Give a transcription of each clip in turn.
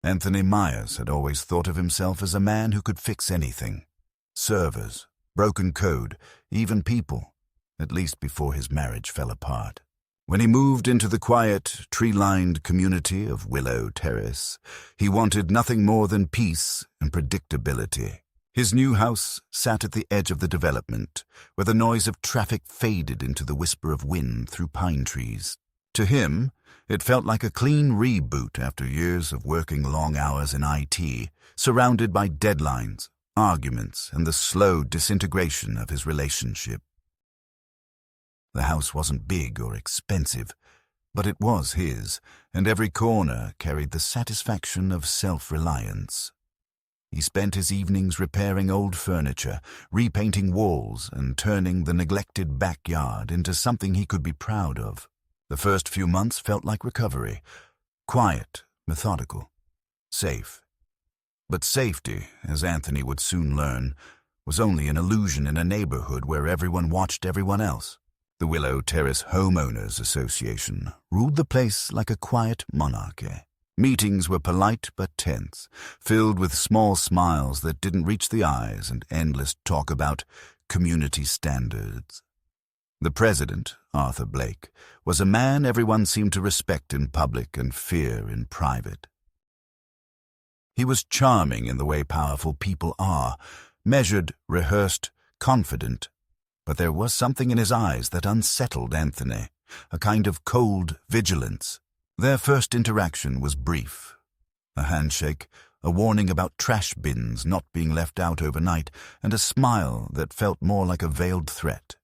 Anthony Myers had always thought of himself as a man who could fix anything. Servers, broken code, even people, at least before his marriage fell apart. When he moved into the quiet, tree-lined community of Willow Terrace, he wanted nothing more than peace and predictability. His new house sat at the edge of the development, where the noise of traffic faded into the whisper of wind through pine trees. To him, it felt like a clean reboot after years of working long hours in IT, surrounded by deadlines, arguments, and the slow disintegration of his relationship. The house wasn't big or expensive, but it was his, and every corner carried the satisfaction of self-reliance. He spent his evenings repairing old furniture, repainting walls, and turning the neglected backyard into something he could be proud of. The first few months felt like recovery, quiet, methodical, safe. But safety, as Anthony would soon learn, was only an illusion in a neighborhood where everyone watched everyone else. The Willow Terrace Homeowners Association ruled the place like a quiet monarchy. Meetings were polite but tense, filled with small smiles that didn't reach the eyes and endless talk about community standards. The president, Arthur Blake, was a man everyone seemed to respect in public and fear in private. He was charming in the way powerful people are, measured, rehearsed, confident, but there was something in his eyes that unsettled Anthony, a kind of cold vigilance. Their first interaction was brief. A handshake, a warning about trash bins not being left out overnight, and a smile that felt more like a veiled threat.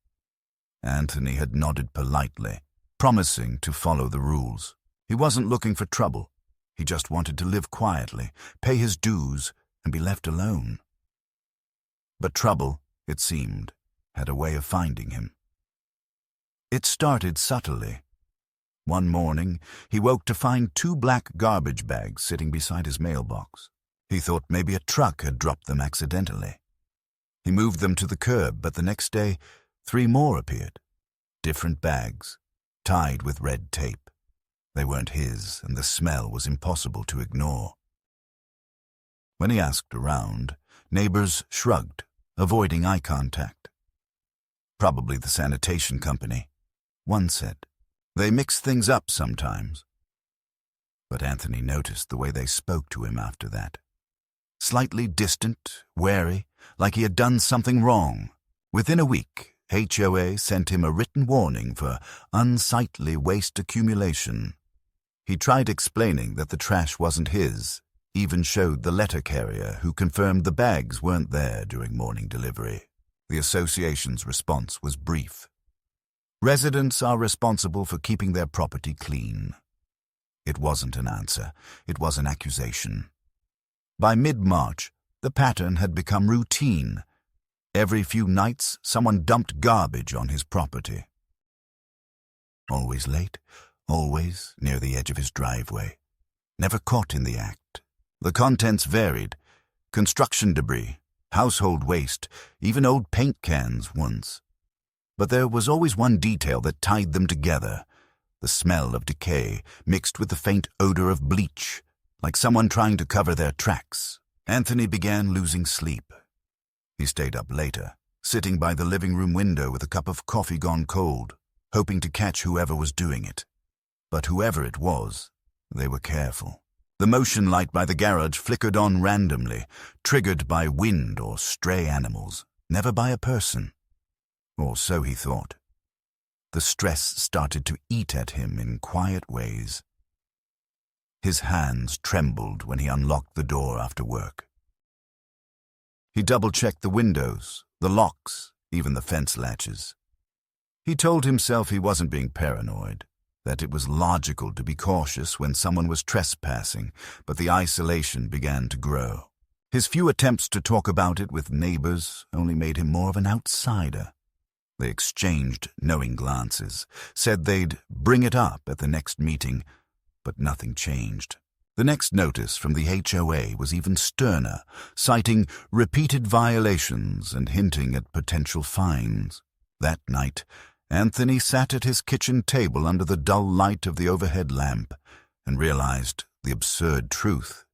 Anthony had nodded politely, promising to follow the rules. He wasn't looking for trouble. He just wanted to live quietly, pay his dues, and be left alone. But trouble, it seemed, had a way of finding him. It started subtly. One morning, he woke to find 2 black garbage bags sitting beside his mailbox. He thought maybe a truck had dropped them accidentally. He moved them to the curb, but the next day, 3 more appeared. Different bags, tied with red tape. They weren't his, and the smell was impossible to ignore. When he asked around, neighbors shrugged, avoiding eye contact. Probably the sanitation company, one said. They mix things up sometimes. But Anthony noticed the way they spoke to him after that. Slightly distant, wary, like he had done something wrong. Within a week, HOA sent him a written warning for unsightly waste accumulation. He tried explaining that the trash wasn't his, even showed the letter carrier who confirmed the bags weren't there during morning delivery. The association's response was brief. Residents are responsible for keeping their property clean. It wasn't an answer, it was an accusation. By mid-March, the pattern had become routine. Every few nights, someone dumped garbage on his property. Always late, always near the edge of his driveway. Never caught in the act. The contents varied. Construction debris, household waste, even old paint cans once. But there was always one detail that tied them together. The smell of decay mixed with the faint odor of bleach, like someone trying to cover their tracks. Anthony began losing sleep. He stayed up later, sitting by the living room window with a cup of coffee gone cold, hoping to catch whoever was doing it. But whoever it was, they were careful. The motion light by the garage flickered on randomly, triggered by wind or stray animals, never by a person. Or so he thought. The stress started to eat at him in quiet ways. His hands trembled when he unlocked the door after work. He double-checked the windows, the locks, even the fence latches. He told himself he wasn't being paranoid, that it was logical to be cautious when someone was trespassing, but the isolation began to grow. His few attempts to talk about it with neighbors only made him more of an outsider. They exchanged knowing glances, said they'd bring it up at the next meeting, but nothing changed. The next notice from the HOA was even sterner, citing repeated violations and hinting at potential fines. That night, Anthony sat at his kitchen table under the dull light of the overhead lamp and realized the absurd truth.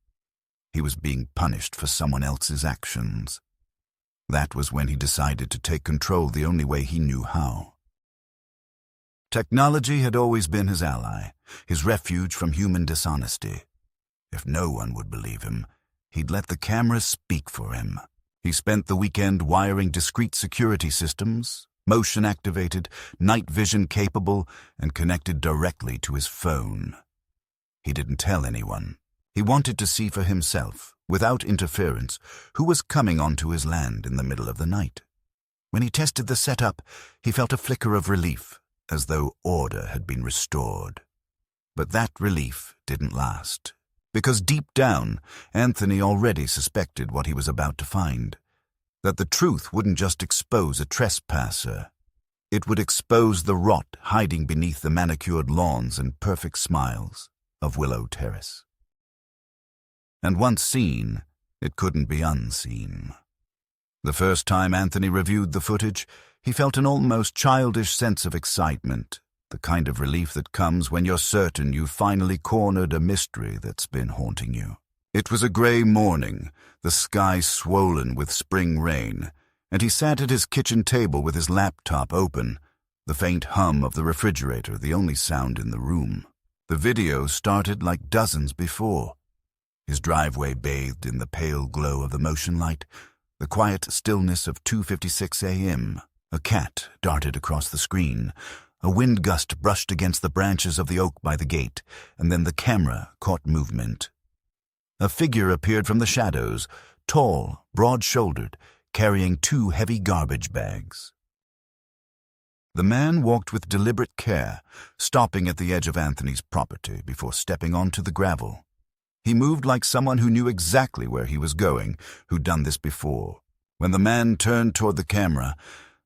He was being punished for someone else's actions. That was when he decided to take control the only way he knew how. Technology had always been his ally, his refuge from human dishonesty. If no one would believe him, he'd let the cameras speak for him. He spent the weekend wiring discrete security systems, motion-activated, night vision-capable, and connected directly to his phone. He didn't tell anyone. He wanted to see for himself, without interference, who was coming onto his land in the middle of the night. When he tested the setup, he felt a flicker of relief, as though order had been restored. But that relief didn't last, because deep down, Anthony already suspected what he was about to find. That the truth wouldn't just expose a trespasser. It would expose the rot hiding beneath the manicured lawns and perfect smiles of Willow Terrace. And once seen, it couldn't be unseen. The first time Anthony reviewed the footage, he felt an almost childish sense of excitement, the kind of relief that comes when you're certain you've finally cornered a mystery that's been haunting you. It was a gray morning, the sky swollen with spring rain, and he sat at his kitchen table with his laptop open, the faint hum of the refrigerator the only sound in the room. The video started like dozens before. His driveway bathed in the pale glow of the motion light, the quiet stillness of 2:56 a.m. A cat darted across the screen. A wind gust brushed against the branches of the oak by the gate, and then the camera caught movement. A figure appeared from the shadows, tall, broad-shouldered, carrying 2 heavy garbage bags. The man walked with deliberate care, stopping at the edge of Anthony's property before stepping onto the gravel. He moved like someone who knew exactly where he was going, who'd done this before. When the man turned toward the camera,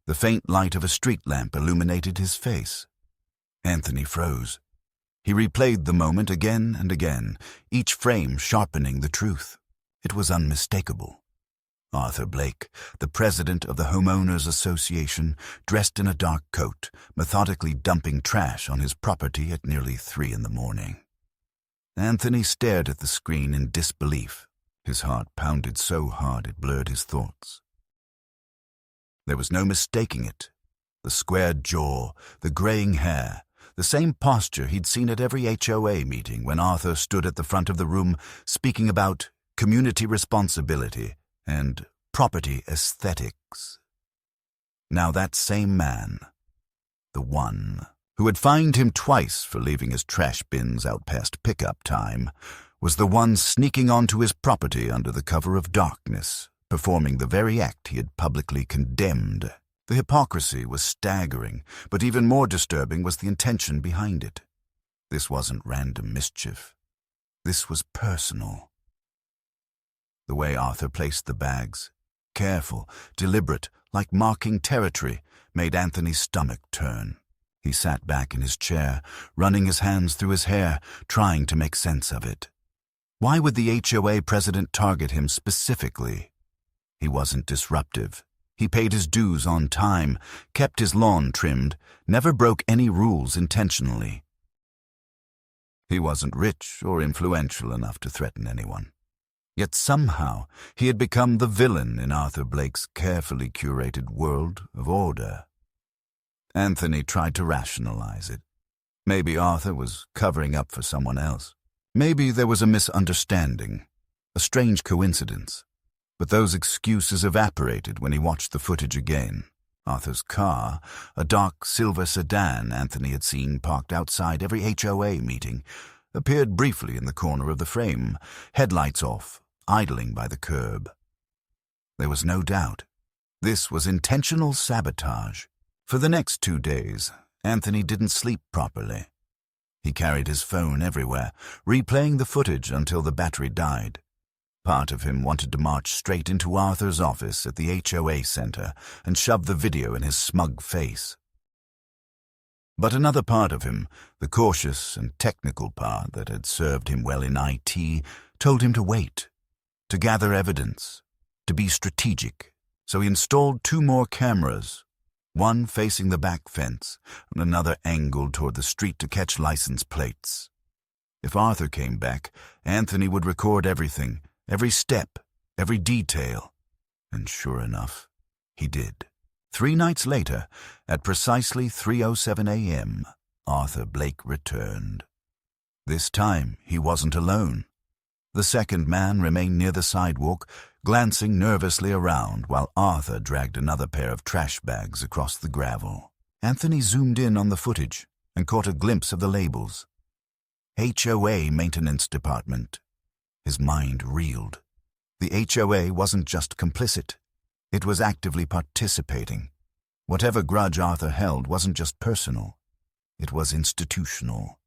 the faint light of a street lamp illuminated his face. Anthony froze. He replayed the moment again and again, each frame sharpening the truth. It was unmistakable. Arthur Blake, the president of the Homeowners Association, dressed in a dark coat, methodically dumping trash on his property at nearly 3 a.m. Anthony stared at the screen in disbelief. His heart pounded so hard it blurred his thoughts. There was no mistaking it. The squared jaw, the graying hair, the same posture he'd seen at every HOA meeting when Arthur stood at the front of the room speaking about community responsibility and property aesthetics. Now that same man, the one who had fined him twice for leaving his trash bins out past pickup time, was the one sneaking onto his property under the cover of darkness, performing the very act he had publicly condemned. The hypocrisy was staggering, but even more disturbing was the intention behind it. This wasn't random mischief. This was personal. The way Arthur placed the bags, careful, deliberate, like marking territory, made Anthony's stomach turn. He sat back in his chair, running his hands through his hair, trying to make sense of it. Why would the HOA president target him specifically? He wasn't disruptive. He paid his dues on time, kept his lawn trimmed, never broke any rules intentionally. He wasn't rich or influential enough to threaten anyone. Yet somehow he had become the villain in Arthur Blake's carefully curated world of order. Anthony tried to rationalize it. Maybe Arthur was covering up for someone else. Maybe there was a misunderstanding, a strange coincidence. But those excuses evaporated when he watched the footage again. Arthur's car, a dark silver sedan Anthony had seen parked outside every HOA meeting, appeared briefly in the corner of the frame, headlights off, idling by the curb. There was no doubt. This was intentional sabotage. For the next 2 days, Anthony didn't sleep properly. He carried his phone everywhere, replaying the footage until the battery died. Part of him wanted to march straight into Arthur's office at the HOA center and shove the video in his smug face. But another part of him, the cautious and technical part that had served him well in IT, told him to wait, to gather evidence, to be strategic. So he installed 2 more cameras, one facing the back fence and another angled toward the street to catch license plates. If Arthur came back, Anthony would record everything, every step, every detail. And sure enough, he did. 3 nights later, at precisely 3:07 a.m., Arthur Blake returned. This time, he wasn't alone. The second man remained near the sidewalk, glancing nervously around while Arthur dragged another pair of trash bags across the gravel. Anthony zoomed in on the footage and caught a glimpse of the labels. HOA Maintenance Department. His mind reeled. The HOA wasn't just complicit. It was actively participating. Whatever grudge Arthur held wasn't just personal. It was institutional.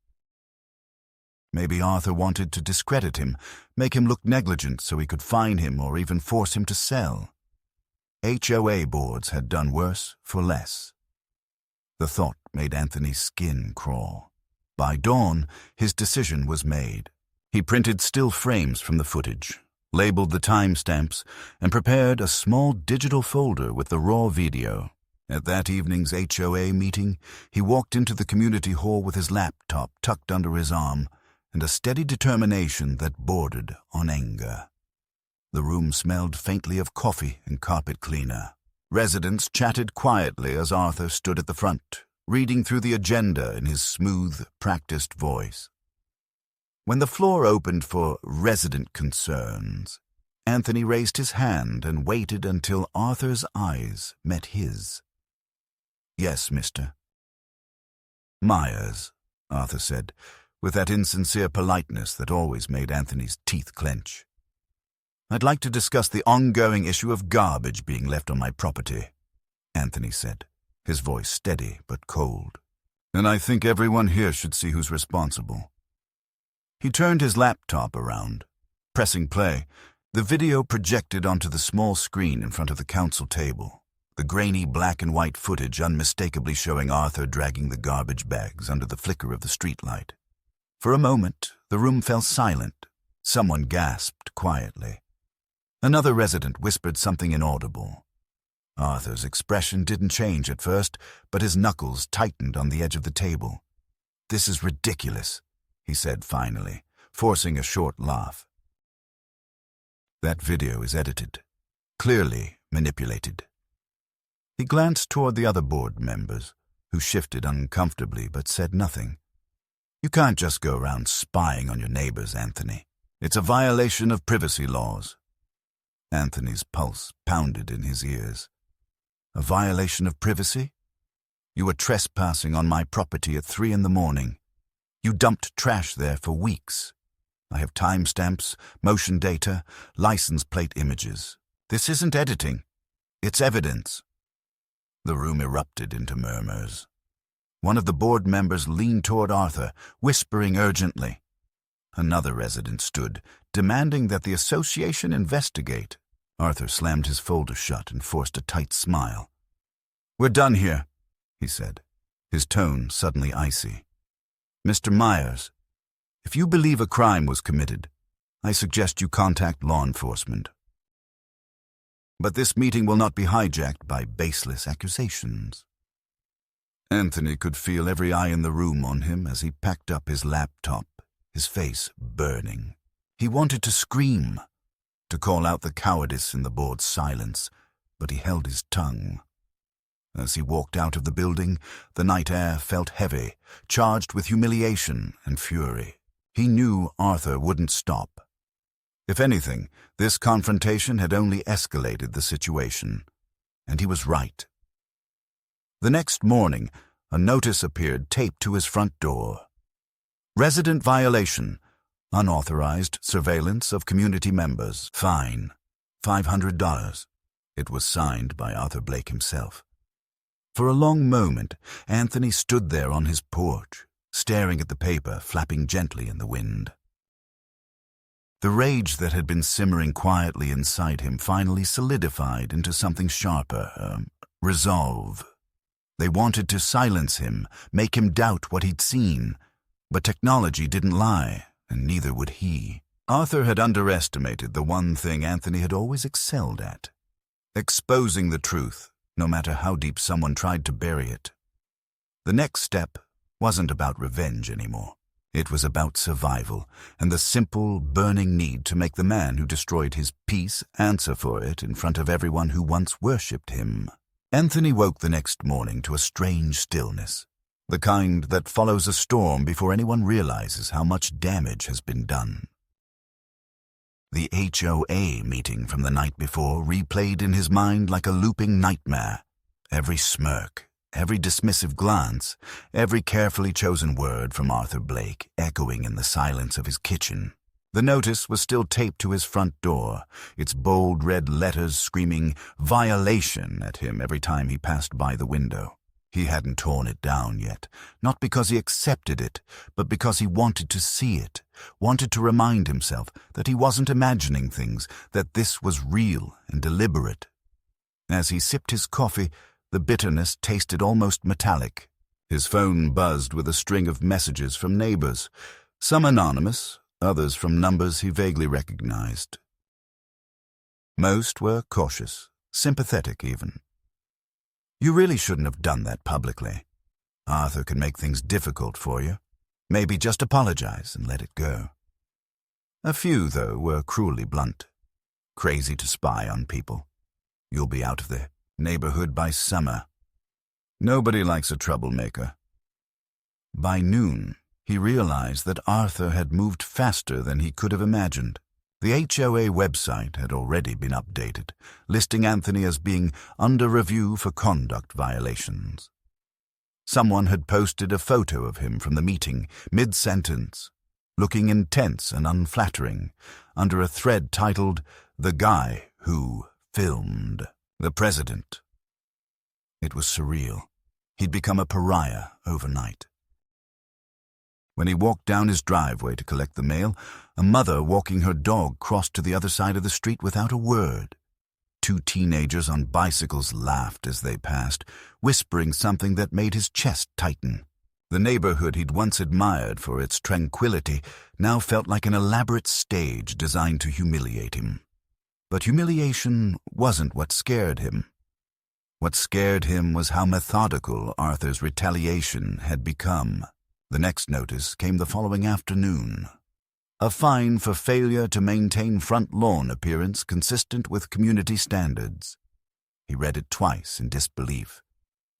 Maybe Arthur wanted to discredit him, make him look negligent so he could fine him or even force him to sell. HOA boards had done worse for less. The thought made Anthony's skin crawl. By dawn, his decision was made. He printed still frames from the footage, labeled the timestamps, and prepared a small digital folder with the raw video. At that evening's HOA meeting, he walked into the community hall with his laptop tucked under his arm and a steady determination that bordered on anger. The room smelled faintly of coffee and carpet cleaner. Residents chatted quietly as Arthur stood at the front, reading through the agenda in his smooth, practiced voice. When the floor opened for resident concerns, Anthony raised his hand and waited until Arthur's eyes met his. "Yes, mister." "Myers," Arthur said, with that insincere politeness that always made Anthony's teeth clench. "I'd like to discuss the ongoing issue of garbage being left on my property," Anthony said, his voice steady but cold. "And I think everyone here should see who's responsible." He turned his laptop around. Pressing play, the video projected onto the small screen in front of the council table, the grainy black and white footage unmistakably showing Arthur dragging the garbage bags under the flicker of the streetlight. For a moment, the room fell silent. Someone gasped quietly. Another resident whispered something inaudible. Arthur's expression didn't change at first, but his knuckles tightened on the edge of the table. "This is ridiculous," he said finally, forcing a short laugh. "That video is edited, clearly manipulated." He glanced toward the other board members, who shifted uncomfortably but said nothing. "You can't just go around spying on your neighbors, Anthony. It's a violation of privacy laws." Anthony's pulse pounded in his ears. "A violation of privacy? You were trespassing on my property at 3 a.m. You dumped trash there for weeks. I have timestamps, motion data, license plate images. This isn't editing. It's evidence." The room erupted into murmurs. One of the board members leaned toward Arthur, whispering urgently. Another resident stood, demanding that the association investigate. Arthur slammed his folder shut and forced a tight smile. "We're done here," he said, his tone suddenly icy. "Mr. Myers, if you believe a crime was committed, I suggest you contact law enforcement. But this meeting will not be hijacked by baseless accusations." Anthony could feel every eye in the room on him as he packed up his laptop, his face burning. He wanted to scream, to call out the cowardice in the board's silence, but he held his tongue. As he walked out of the building, the night air felt heavy, charged with humiliation and fury. He knew Arthur wouldn't stop. If anything, this confrontation had only escalated the situation, and he was right. The next morning, a notice appeared taped to his front door. "Resident violation. Unauthorized surveillance of community members. Fine. $500. It was signed by Arthur Blake himself. For a long moment, Anthony stood there on his porch, staring at the paper flapping gently in the wind. The rage that had been simmering quietly inside him finally solidified into something sharper, resolve. They wanted to silence him, make him doubt what he'd seen, but technology didn't lie, and neither would he. Arthur had underestimated the one thing Anthony had always excelled at: exposing the truth, no matter how deep someone tried to bury it. The next step wasn't about revenge anymore. It was about survival, and the simple, burning need to make the man who destroyed his peace answer for it in front of everyone who once worshipped him. Anthony woke the next morning to a strange stillness, the kind that follows a storm before anyone realizes how much damage has been done. The HOA meeting from the night before replayed in his mind like a looping nightmare. Every smirk, every dismissive glance, every carefully chosen word from Arthur Blake echoing in the silence of his kitchen. The notice was still taped to his front door, its bold red letters screaming "violation" at him every time he passed by the window. He hadn't torn it down yet, not because he accepted it, but because he wanted to see it, wanted to remind himself that he wasn't imagining things, that this was real and deliberate. As he sipped his coffee, the bitterness tasted almost metallic. His phone buzzed with a string of messages from neighbors, some anonymous, others from numbers he vaguely recognized. Most were cautious, sympathetic even. "You really shouldn't have done that publicly. Arthur can make things difficult for you. Maybe just apologize and let it go." A few, though, were cruelly blunt. "Crazy to spy on people. You'll be out of the neighborhood by summer. Nobody likes a troublemaker." By noon, he realized that Arthur had moved faster than he could have imagined. The HOA website had already been updated, listing Anthony as being under review for conduct violations. Someone had posted a photo of him from the meeting, mid-sentence, looking intense and unflattering, under a thread titled, "The Guy Who Filmed the President." It was surreal. He'd become a pariah overnight. When he walked down his driveway to collect the mail, a mother walking her dog crossed to the other side of the street without a word. Two teenagers on bicycles laughed as they passed, whispering something that made his chest tighten. The neighborhood he'd once admired for its tranquility now felt like an elaborate stage designed to humiliate him. But humiliation wasn't what scared him. What scared him was how methodical Arthur's retaliation had become. The next notice came the following afternoon. A fine for failure to maintain front lawn appearance consistent with community standards. He read it twice in disbelief.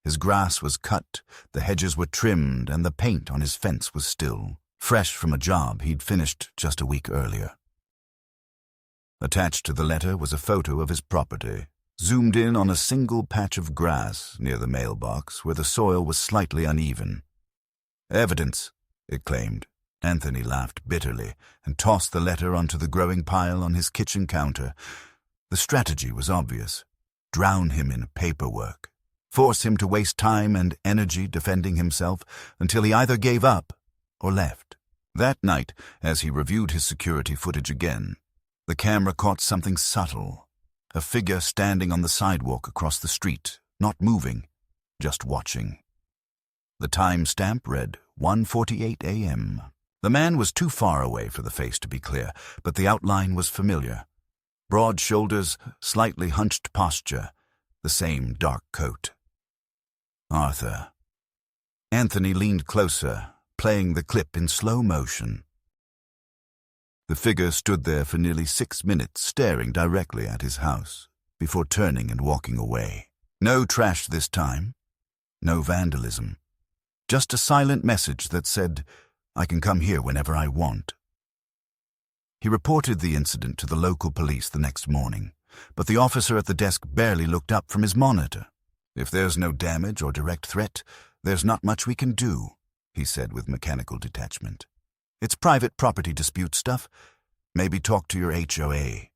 His grass was cut, the hedges were trimmed, and the paint on his fence was still fresh from a job he'd finished just a week earlier. Attached to the letter was a photo of his property, zoomed in on a single patch of grass near the mailbox where the soil was slightly uneven. "Evidence," it claimed. Anthony laughed bitterly and tossed the letter onto the growing pile on his kitchen counter. The strategy was obvious. Drown him in paperwork. Force him to waste time and energy defending himself until he either gave up or left. That night, as he reviewed his security footage again, the camera caught something subtle. A figure standing on the sidewalk across the street, not moving, just watching. The timestamp read 1:48 a.m. The man was too far away for the face to be clear, but the outline was familiar. Broad shoulders, slightly hunched posture, the same dark coat. Arthur. Anthony leaned closer, playing the clip in slow motion. The figure stood there for nearly 6 minutes, staring directly at his house, before turning and walking away. No trash this time. No vandalism. Just a silent message that said, "I can come here whenever I want." He reported the incident to the local police the next morning, but the officer at the desk barely looked up from his monitor. "If there's no damage or direct threat, there's not much we can do," he said with mechanical detachment. "It's private property dispute stuff. Maybe talk to your HOA."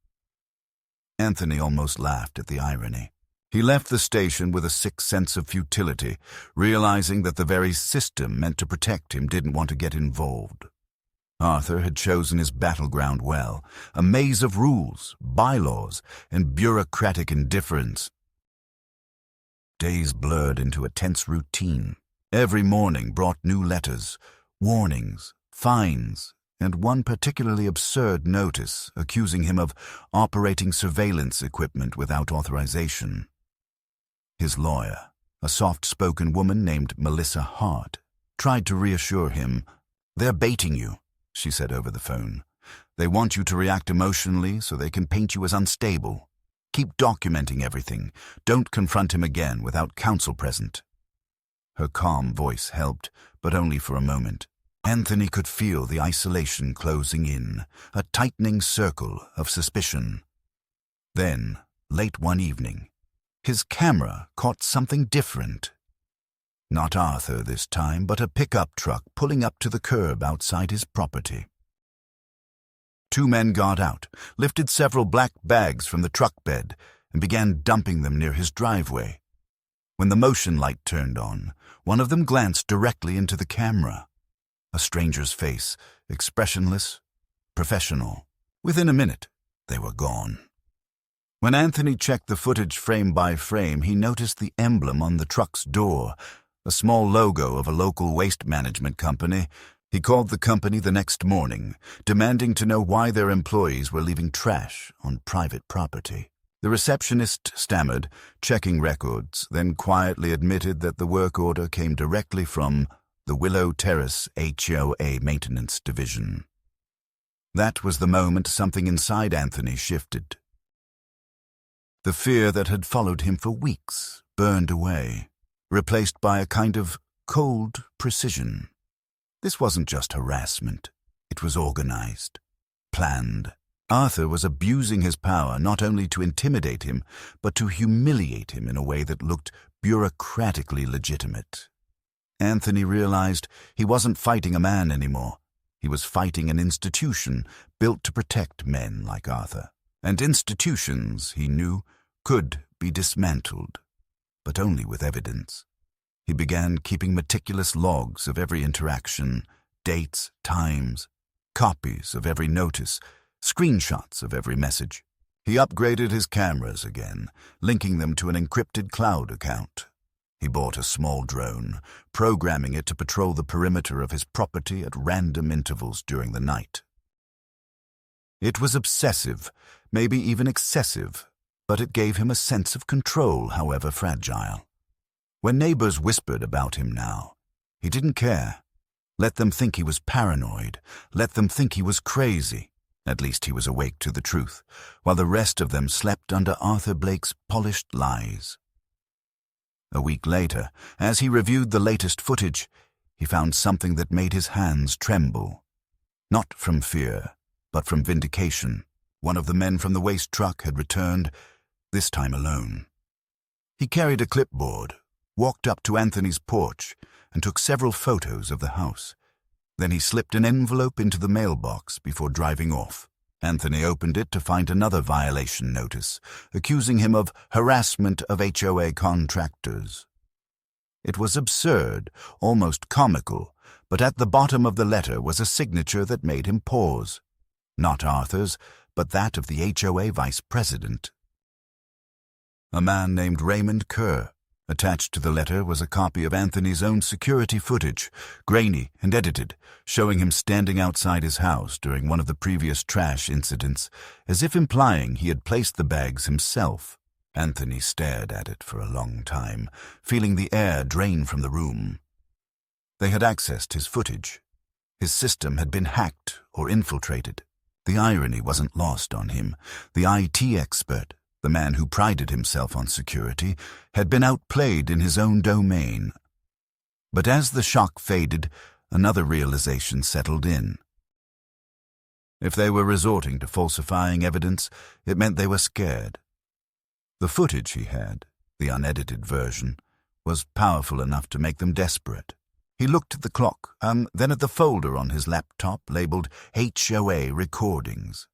Anthony almost laughed at the irony. He left the station with a sick sense of futility, realizing that the very system meant to protect him didn't want to get involved. Arthur had chosen his battleground well, a maze of rules, bylaws, and bureaucratic indifference. Days blurred into a tense routine. Every morning brought new letters, warnings, fines, and one particularly absurd notice accusing him of operating surveillance equipment without authorization. His lawyer, a soft-spoken woman named Melissa Hart, tried to reassure him, "They're baiting you," she said over the phone. "They want you to react emotionally so they can paint you as unstable. Keep documenting everything. Don't confront him again without counsel present." Her calm voice helped, but only for a moment. Anthony could feel the isolation closing in, a tightening circle of suspicion. Then, late one evening, his camera caught something different. Not Arthur this time, but a pickup truck pulling up to the curb outside his property. Two men got out, lifted several black bags from the truck bed, and began dumping them near his driveway. When the motion light turned on, one of them glanced directly into the camera. A stranger's face, expressionless, professional. Within a minute, they were gone. When Anthony checked the footage frame by frame, he noticed the emblem on the truck's door, a small logo of a local waste management company. He called the company the next morning, demanding to know why their employees were leaving trash on private property. The receptionist stammered, checking records, then quietly admitted that the work order came directly from the Willow Terrace HOA Maintenance Division. That was the moment something inside Anthony shifted. The fear that had followed him for weeks burned away, replaced by a kind of cold precision. This wasn't just harassment. It was organized, planned. Arthur was abusing his power not only to intimidate him, but to humiliate him in a way that looked bureaucratically legitimate. Anthony realized he wasn't fighting a man anymore. He was fighting an institution built to protect men like Arthur. And institutions, he knew, could be dismantled, but only with evidence. He began keeping meticulous logs of every interaction, dates, times, copies of every notice, screenshots of every message. He upgraded his cameras again, linking them to an encrypted cloud account. He bought a small drone, programming it to patrol the perimeter of his property at random intervals during the night. It was obsessive, maybe even excessive, but it gave him a sense of control, however fragile. When neighbors whispered about him now, he didn't care. Let them think he was paranoid. Let them think he was crazy. At least he was awake to the truth, while the rest of them slept under Arthur Blake's polished lies. A week later, as he reviewed the latest footage, he found something that made his hands tremble. Not from fear, but from vindication. One of the men from the waste truck had returned, this time alone. He carried a clipboard, walked up to Anthony's porch, and took several photos of the house. Then he slipped an envelope into the mailbox before driving off. Anthony opened it to find another violation notice, accusing him of harassment of HOA contractors. It was absurd, almost comical, but at the bottom of the letter was a signature that made him pause. Not Arthur's, but that of the HOA vice president. A man named Raymond Kerr. Attached to the letter was a copy of Anthony's own security footage, grainy and edited, showing him standing outside his house during one of the previous trash incidents, as if implying he had placed the bags himself. Anthony stared at it for a long time, feeling the air drain from the room. They had accessed his footage. His system had been hacked or infiltrated. The irony wasn't lost on him. The IT expert, the man who prided himself on security, had been outplayed in his own domain. But as the shock faded, another realization settled in. If they were resorting to falsifying evidence, it meant they were scared. The footage he had, the unedited version, was powerful enough to make them desperate. He looked at the clock, then at the folder on his laptop labeled HOA Recordings.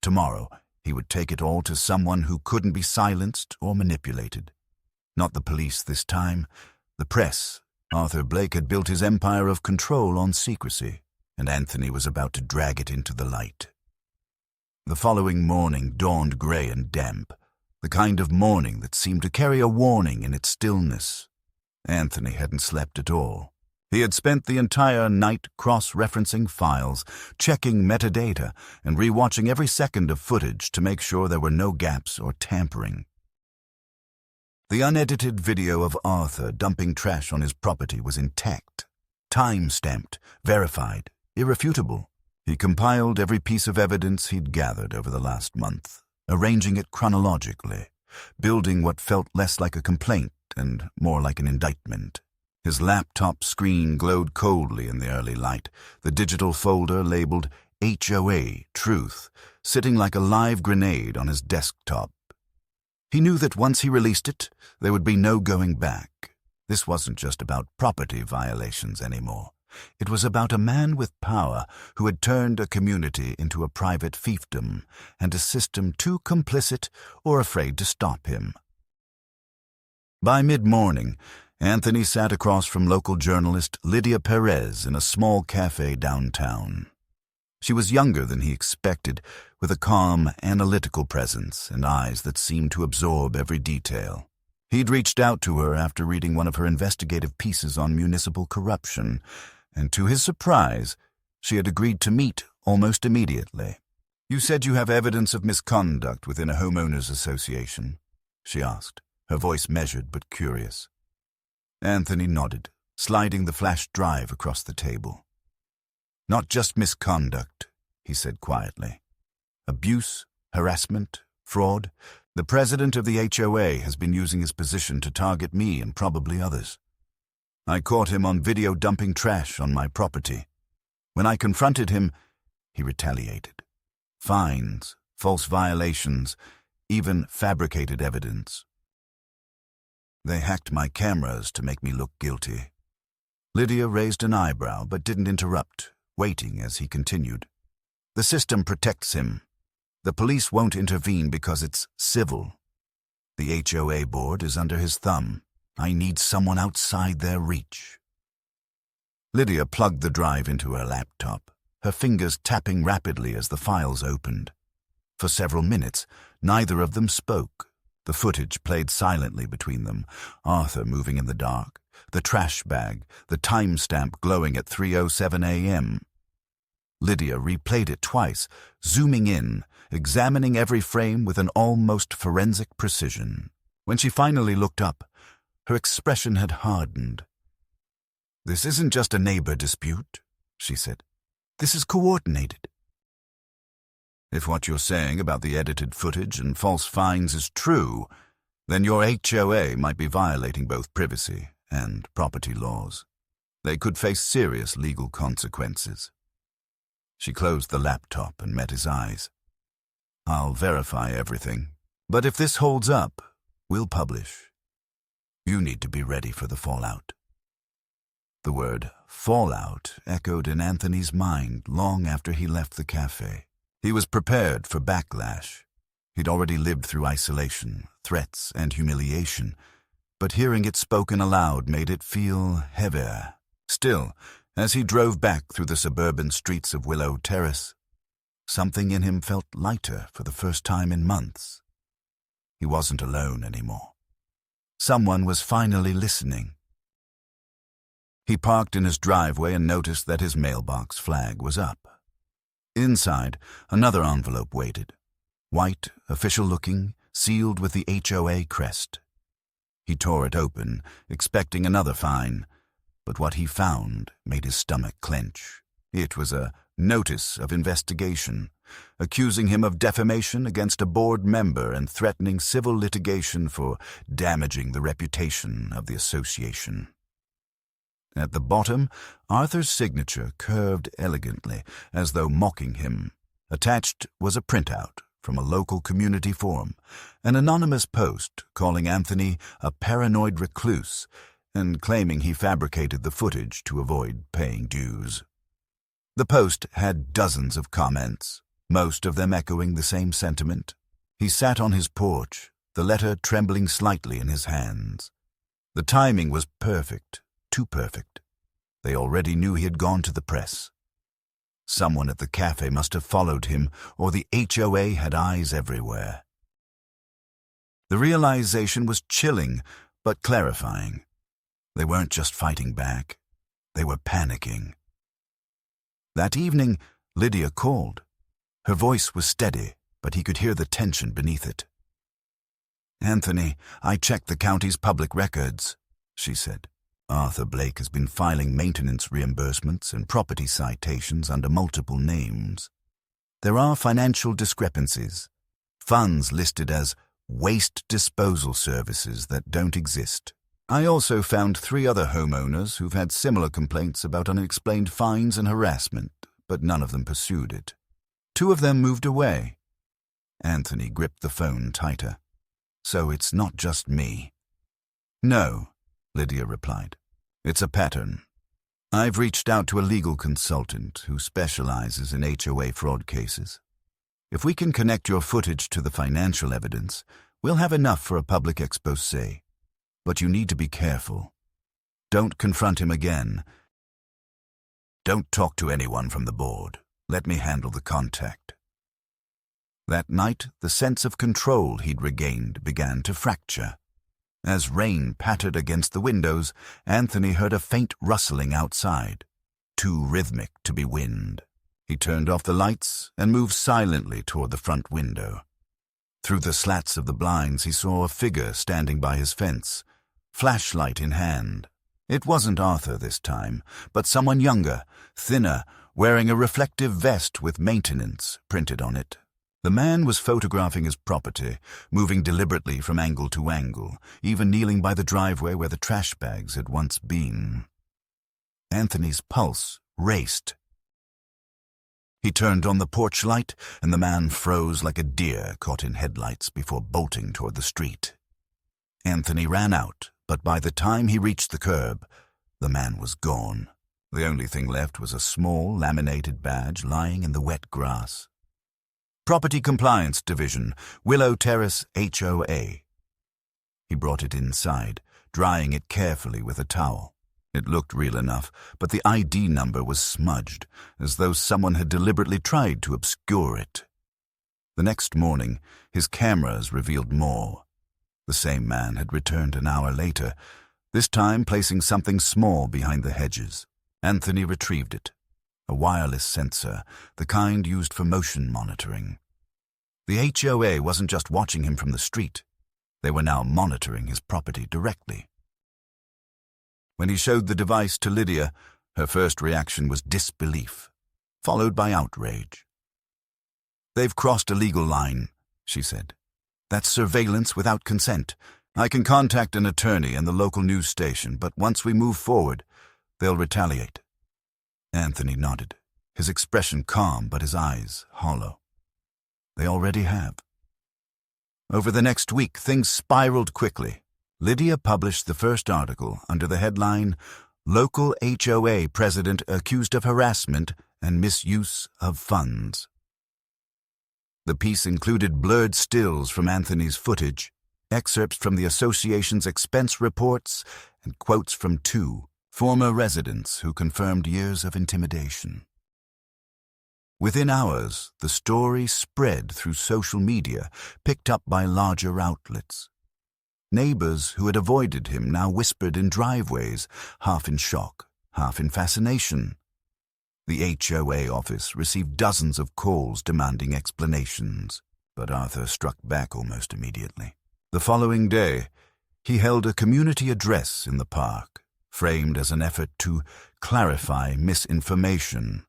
Tomorrow, he would take it all to someone who couldn't be silenced or manipulated. Not the police this time, the press. Arthur Blake had built his empire of control on secrecy, and Anthony was about to drag it into the light. The following morning dawned grey and damp, the kind of morning that seemed to carry a warning in its stillness. Anthony hadn't slept at all. He had spent the entire night cross-referencing files, checking metadata, and rewatching every second of footage to make sure there were no gaps or tampering. The unedited video of Arthur dumping trash on his property was intact. time-stamped, verified, irrefutable. He compiled every piece of evidence he'd gathered over the last month, arranging it chronologically, building what felt less like a complaint and more like an indictment. His laptop screen glowed coldly in the early light, the digital folder labeled HOA, Truth, sitting like a live grenade on his desktop. He knew that once he released it, there would be no going back. This wasn't just about property violations anymore. It was about a man with power who had turned a community into a private fiefdom and a system too complicit or afraid to stop him. By mid-morning, Anthony sat across from local journalist Lydia Perez in a small cafe downtown. She was younger than he expected, with a calm, analytical presence and eyes that seemed to absorb every detail. He'd reached out to her after reading one of her investigative pieces on municipal corruption, and to his surprise, she had agreed to meet almost immediately. "You said you have evidence of misconduct within a homeowners association?" she asked, her voice measured but curious. Anthony nodded, sliding the flash drive across the table. "Not just misconduct," he said quietly. "Abuse, harassment, fraud. The president of the HOA has been using his position to target me and probably others. I caught him on video dumping trash on my property. When I confronted him, he retaliated. Fines, false violations, even fabricated evidence. They hacked my cameras to make me look guilty." Lydia raised an eyebrow but didn't interrupt, waiting as he continued. "The system protects him. The police won't intervene because it's civil. The HOA board is under his thumb. I need someone outside their reach." Lydia plugged the drive into her laptop, her fingers tapping rapidly as the files opened. For several minutes, neither of them spoke. The footage played silently between them, Arthur moving in the dark, the trash bag, the timestamp glowing at 3:07 a.m. Lydia replayed it twice, zooming in, examining every frame with an almost forensic precision. When she finally looked up, her expression had hardened. "This isn't just a neighbor dispute," she said. "This is coordinated." "If what you're saying about the edited footage and false fines is true, then your HOA might be violating both privacy and property laws. They could face serious legal consequences." She closed the laptop and met his eyes. "I'll verify everything, but if this holds up, we'll publish. You need to be ready for the fallout." The word fallout echoed in Anthony's mind long after he left the cafe. He was prepared for backlash. He'd already lived through isolation, threats, and humiliation, but hearing it spoken aloud made it feel heavier. Still, as he drove back through the suburban streets of Willow Terrace, something in him felt lighter for the first time in months. He wasn't alone anymore. Someone was finally listening. He parked in his driveway and noticed that his mailbox flag was up. Inside, another envelope waited. White, official-looking, sealed with the HOA crest. He tore it open, expecting another fine, but what he found made his stomach clench. It was a notice of investigation, accusing him of defamation against a board member and threatening civil litigation for damaging the reputation of the association. At the bottom, Arthur's signature curved elegantly, as though mocking him. Attached was a printout from a local community forum, an anonymous post calling Anthony a paranoid recluse and claiming he fabricated the footage to avoid paying dues. The post had dozens of comments, most of them echoing the same sentiment. He sat on his porch, the letter trembling slightly in his hands. The timing was perfect. Too perfect. They already knew he had gone to the press. Someone at the cafe must have followed him, or the HOA had eyes everywhere. The realization was chilling, but clarifying. They weren't just fighting back. They were panicking. That evening, Lydia called. Her voice was steady, but he could hear the tension beneath it. "Anthony, I checked the county's public records," she said. Arthur Blake has been filing maintenance reimbursements and property citations under multiple names. There are financial discrepancies. Funds listed as waste disposal services that don't exist. I also found 3 other homeowners who've had similar complaints about unexplained fines and harassment, but none of them pursued it. 2 of them moved away. Anthony gripped the phone tighter. So it's not just me. No, Lydia replied. It's a pattern. I've reached out to a legal consultant who specializes in HOA fraud cases. If we can connect your footage to the financial evidence, we'll have enough for a public exposé. But you need to be careful. Don't confront him again. Don't talk to anyone from the board. Let me handle the contact. That night, the sense of control he'd regained began to fracture. As rain pattered against the windows, Anthony heard a faint rustling outside, too rhythmic to be wind. He turned off the lights and moved silently toward the front window. Through the slats of the blinds, he saw a figure standing by his fence, flashlight in hand. It wasn't Arthur this time, but someone younger, thinner, wearing a reflective vest with maintenance printed on it. The man was photographing his property, moving deliberately from angle to angle, even kneeling by the driveway where the trash bags had once been. Anthony's pulse raced. He turned on the porch light, and the man froze like a deer caught in headlights before bolting toward the street. Anthony ran out, but by the time he reached the curb, the man was gone. The only thing left was a small, laminated badge lying in the wet grass. Property Compliance Division, Willow Terrace, HOA. He brought it inside, drying it carefully with a towel. It looked real enough, but the ID number was smudged, as though someone had deliberately tried to obscure it. The next morning, his cameras revealed more. The same man had returned an hour later, this time placing something small behind the hedges. Anthony retrieved it. A wireless sensor, the kind used for motion monitoring. The HOA wasn't just watching him from the street. They were now monitoring his property directly. When he showed the device to Lydia, her first reaction was disbelief, followed by outrage. "They've crossed a legal line," she said. "That's surveillance without consent. I can contact an attorney and the local news station, but once we move forward, they'll retaliate." Anthony nodded, his expression calm but his eyes hollow. "They already have." Over the next week, things spiraled quickly. Lydia published the first article under the headline, "Local HOA President Accused of Harassment and Misuse of Funds." The piece included blurred stills from Anthony's footage, excerpts from the association's expense reports, and quotes from 2 former residents who confirmed years of intimidation. Within hours, the story spread through social media, picked up by larger outlets. Neighbors who had avoided him now whispered in driveways, half in shock, half in fascination. The HOA office received dozens of calls demanding explanations, but Arthur struck back almost immediately. The following day, he held a community address in the park, framed as an effort to clarify misinformation.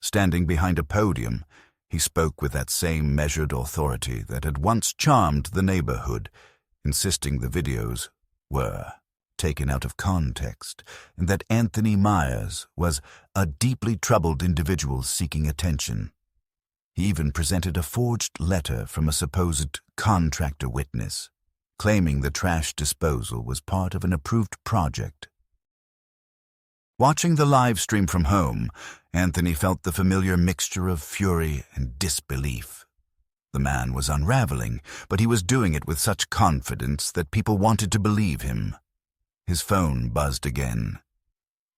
Standing behind a podium, he spoke with that same measured authority that had once charmed the neighborhood, insisting the videos were taken out of context and that Anthony Myers was a deeply troubled individual seeking attention. He even presented a forged letter from a supposed contractor witness, claiming the trash disposal was part of an approved project. Watching the live stream from home, Anthony felt the familiar mixture of fury and disbelief. The man was unraveling, but he was doing it with such confidence that people wanted to believe him. His phone buzzed again.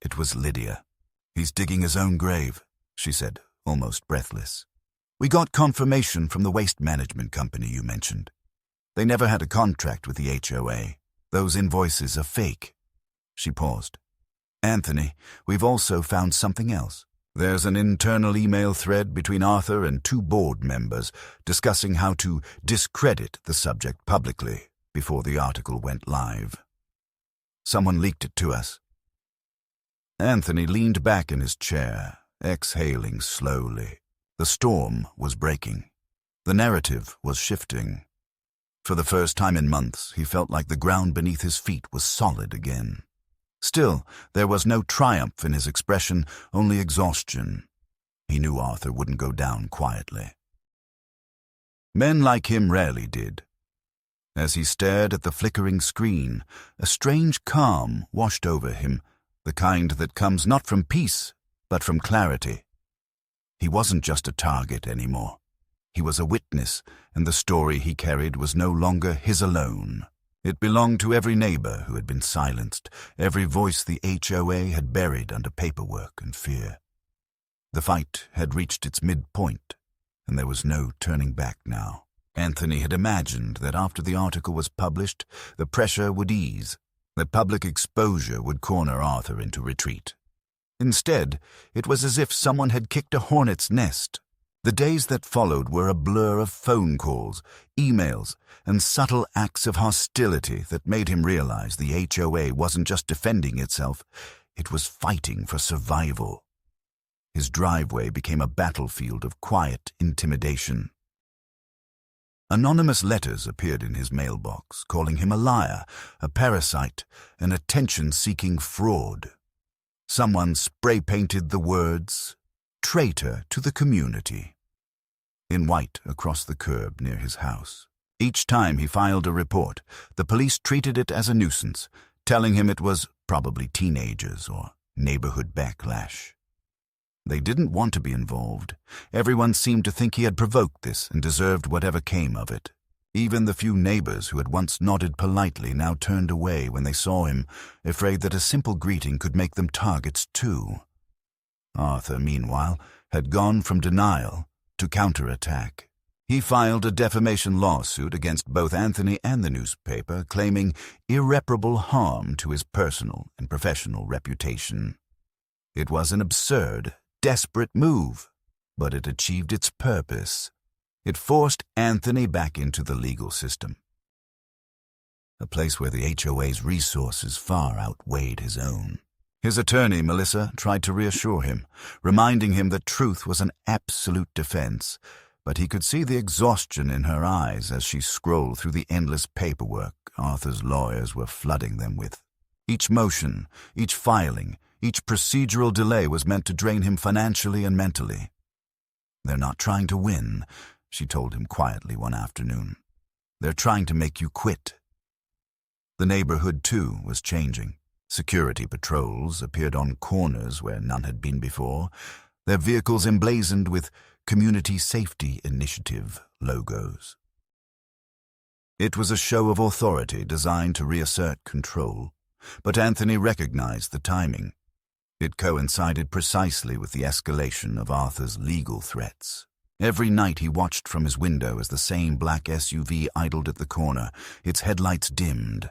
It was Lydia. "He's digging his own grave," she said, almost breathless. "We got confirmation from the waste management company you mentioned. They never had a contract with the HOA. Those invoices are fake." She paused. "Anthony, we've also found something else. There's an internal email thread between Arthur and 2 board members discussing how to discredit the subject publicly before the article went live." Someone leaked it to us." Anthony leaned back in his chair, exhaling slowly. The storm was breaking. The narrative was shifting. For the first time in months, he felt like the ground beneath his feet was solid again. Still, there was no triumph in his expression, only exhaustion. He knew Arthur wouldn't go down quietly. Men like him rarely did. As he stared at the flickering screen, a strange calm washed over him, the kind that comes not from peace, but from clarity. He wasn't just a target anymore. He was a witness, and the story he carried was no longer his alone. It belonged to every neighbor who had been silenced, every voice the HOA had buried under paperwork and fear. The fight had reached its midpoint, and there was no turning back now. Anthony had imagined that after the article was published, the pressure would ease, that public exposure would corner Arthur into retreat. Instead, it was as if someone had kicked a hornet's nest. The days that followed were a blur of phone calls, emails, and subtle acts of hostility that made him realize the HOA wasn't just defending itself, it was fighting for survival. His driveway became a battlefield of quiet intimidation. Anonymous letters appeared in his mailbox, calling him a liar, a parasite, an attention-seeking fraud. Someone spray-painted the words, "Traitor to the community," in white across the curb near his house. Each time he filed a report, the police treated it as a nuisance, telling him it was probably teenagers or neighborhood backlash. They didn't want to be involved. Everyone seemed to think he had provoked this and deserved whatever came of it. Even the few neighbors who had once nodded politely now turned away when they saw him, afraid that a simple greeting could make them targets too. Arthur, meanwhile, had gone from denial to counterattack. He filed a defamation lawsuit against both Anthony and the newspaper, claiming irreparable harm to his personal and professional reputation. It was an absurd, desperate move, but it achieved its purpose. It forced Anthony back into the legal system, a place where the HOA's resources far outweighed his own. His attorney, Melissa, tried to reassure him, reminding him that truth was an absolute defense, but he could see the exhaustion in her eyes as she scrolled through the endless paperwork Arthur's lawyers were flooding them with. Each motion, each filing, each procedural delay was meant to drain him financially and mentally. "They're not trying to win," she told him quietly one afternoon. "They're trying to make you quit." The neighborhood, too, was changing. Security patrols appeared on corners where none had been before, their vehicles emblazoned with Community Safety Initiative logos. It was a show of authority designed to reassert control, but Anthony recognized the timing. It coincided precisely with the escalation of Arthur's legal threats. Every night he watched from his window as the same black SUV idled at the corner, its headlights dimmed.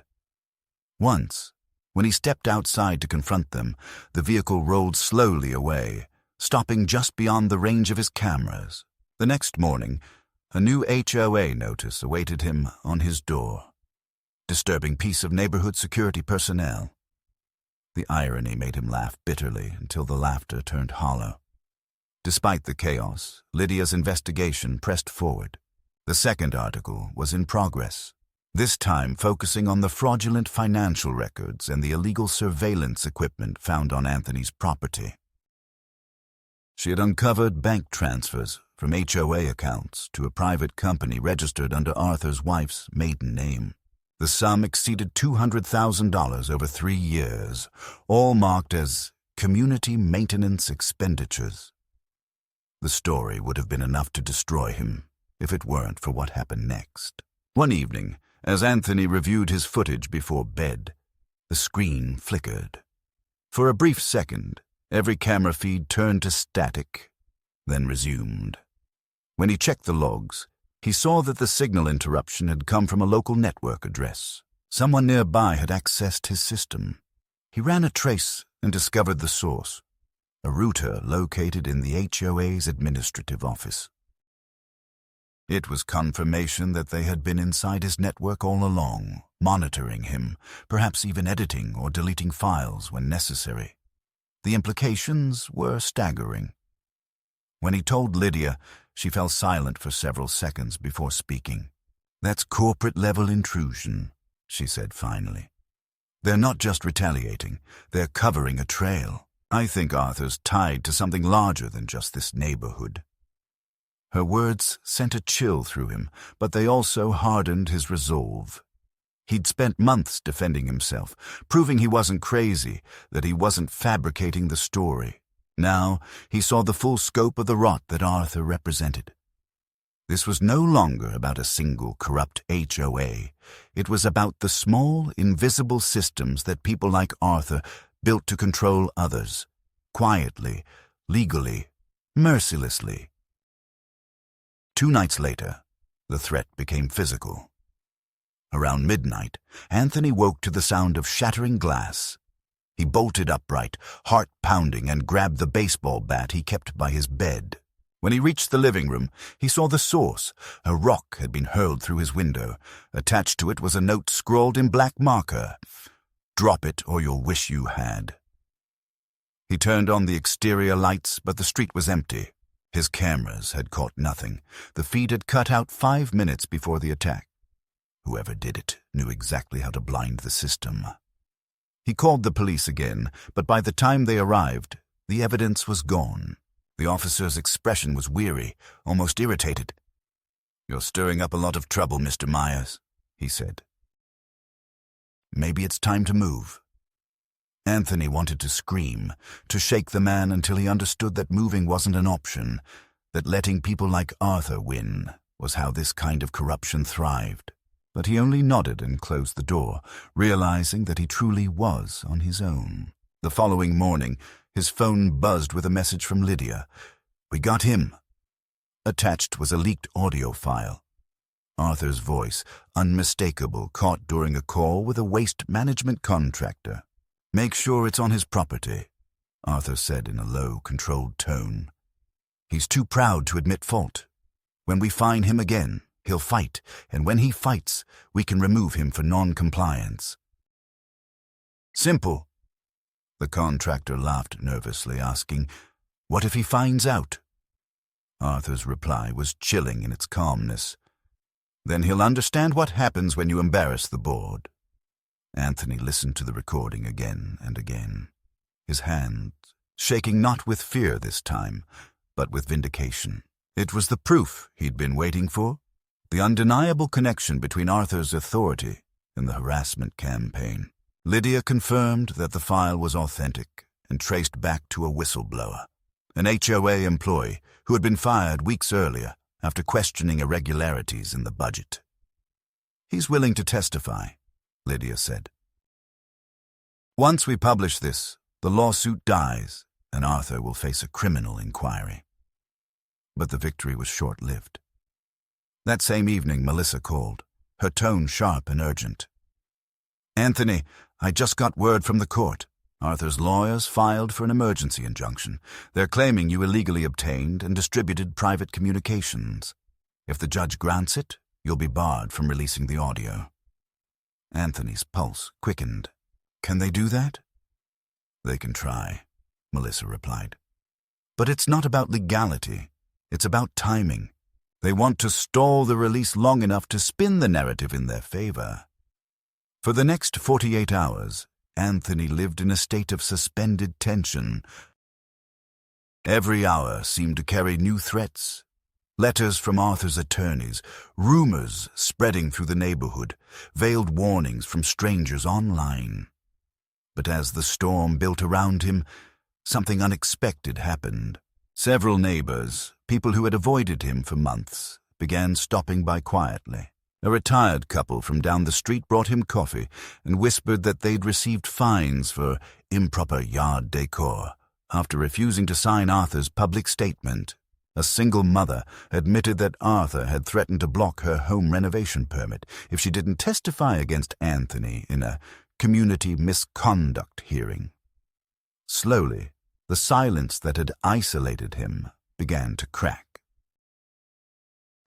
Once, when he stepped outside to confront them, the vehicle rolled slowly away, stopping just beyond the range of his cameras. The next morning, a new HOA notice awaited him on his door. Disturbing piece of neighborhood security personnel. The irony made him laugh bitterly until the laughter turned hollow. Despite the chaos, Lydia's investigation pressed forward. The second article was in progress, this time focusing on the fraudulent financial records and the illegal surveillance equipment found on Anthony's property. She had uncovered bank transfers from HOA accounts to a private company registered under Arthur's wife's maiden name. The sum exceeded $200,000 over 3 years, all marked as community maintenance expenditures. The story would have been enough to destroy him if it weren't for what happened next. One evening, as Anthony reviewed his footage before bed, the screen flickered. For a brief second, every camera feed turned to static, then resumed. When he checked the logs, he saw that the signal interruption had come from a local network address. Someone nearby had accessed his system. He ran a trace and discovered the source, a router located in the HOA's administrative office. It was confirmation that they had been inside his network all along, monitoring him, perhaps even editing or deleting files when necessary. The implications were staggering. When he told Lydia, she fell silent for several seconds before speaking. "That's corporate-level intrusion," she said finally. "They're not just retaliating, they're covering a trail. I think Arthur's tied to something larger than just this neighborhood." Her words sent a chill through him, but they also hardened his resolve. He'd spent months defending himself, proving he wasn't crazy, that he wasn't fabricating the story. Now he saw the full scope of the rot that Arthur represented. This was no longer about a single corrupt HOA. It was about the small, invisible systems that people like Arthur built to control others, quietly, legally, mercilessly. 2 nights later, the threat became physical. Around midnight, Anthony woke to the sound of shattering glass. He bolted upright, heart pounding, and grabbed the baseball bat he kept by his bed. When he reached the living room, he saw the source. A rock had been hurled through his window. Attached to it was a note scrawled in black marker. "Drop it or you'll wish you had." He turned on the exterior lights, but the street was empty. His cameras had caught nothing. The feed had cut out 5 minutes before the attack. Whoever did it knew exactly how to blind the system. He called the police again, but by the time they arrived, the evidence was gone. The officer's expression was weary, almost irritated. "You're stirring up a lot of trouble, Mr. Myers," he said. "Maybe it's time to move." Anthony wanted to scream, to shake the man until he understood that moving wasn't an option, that letting people like Arthur win was how this kind of corruption thrived. But he only nodded and closed the door, realizing that he truly was on his own. The following morning, his phone buzzed with a message from Lydia. "We got him." Attached was a leaked audio file. Arthur's voice, unmistakable, caught during a call with a waste management contractor. "Make sure it's on his property," Arthur said in a low, controlled tone. "He's too proud to admit fault. When we find him again, he'll fight, and when he fights, we can remove him for non-compliance." "Simple." The contractor laughed nervously, asking, "What if he finds out?" Arthur's reply was chilling in its calmness. "Then he'll understand what happens when you embarrass the board." Anthony listened to the recording again and again, his hands shaking not with fear this time, but with vindication. It was the proof he'd been waiting for, the undeniable connection between Arthur's authority and the harassment campaign. Lydia confirmed that the file was authentic and traced back to a whistleblower, an HOA employee who had been fired weeks earlier after questioning irregularities in the budget. "He's willing to testify," Lydia said. "Once we publish this, the lawsuit dies, and Arthur will face a criminal inquiry." But the victory was short-lived. That same evening, Melissa called, her tone sharp and urgent. "Anthony, I just got word from the court. Arthur's lawyers filed for an emergency injunction. They're claiming you illegally obtained and distributed private communications. If the judge grants it, you'll be barred from releasing the audio." Anthony's pulse quickened. "Can they do that?" "They can try," Melissa replied. "But it's not about legality. It's about timing. They want to stall the release long enough to spin the narrative in their favor." For the next 48 hours, Anthony lived in a state of suspended tension. Every hour seemed to carry new threats. Letters from Arthur's attorneys, rumors spreading through the neighborhood, veiled warnings from strangers online. But as the storm built around him, something unexpected happened. Several neighbors, people who had avoided him for months, began stopping by quietly. A retired couple from down the street brought him coffee and whispered that they'd received fines for improper yard decor after refusing to sign Arthur's public statement. A single mother admitted that Arthur had threatened to block her home renovation permit if she didn't testify against Anthony in a community misconduct hearing. Slowly, the silence that had isolated him began to crack.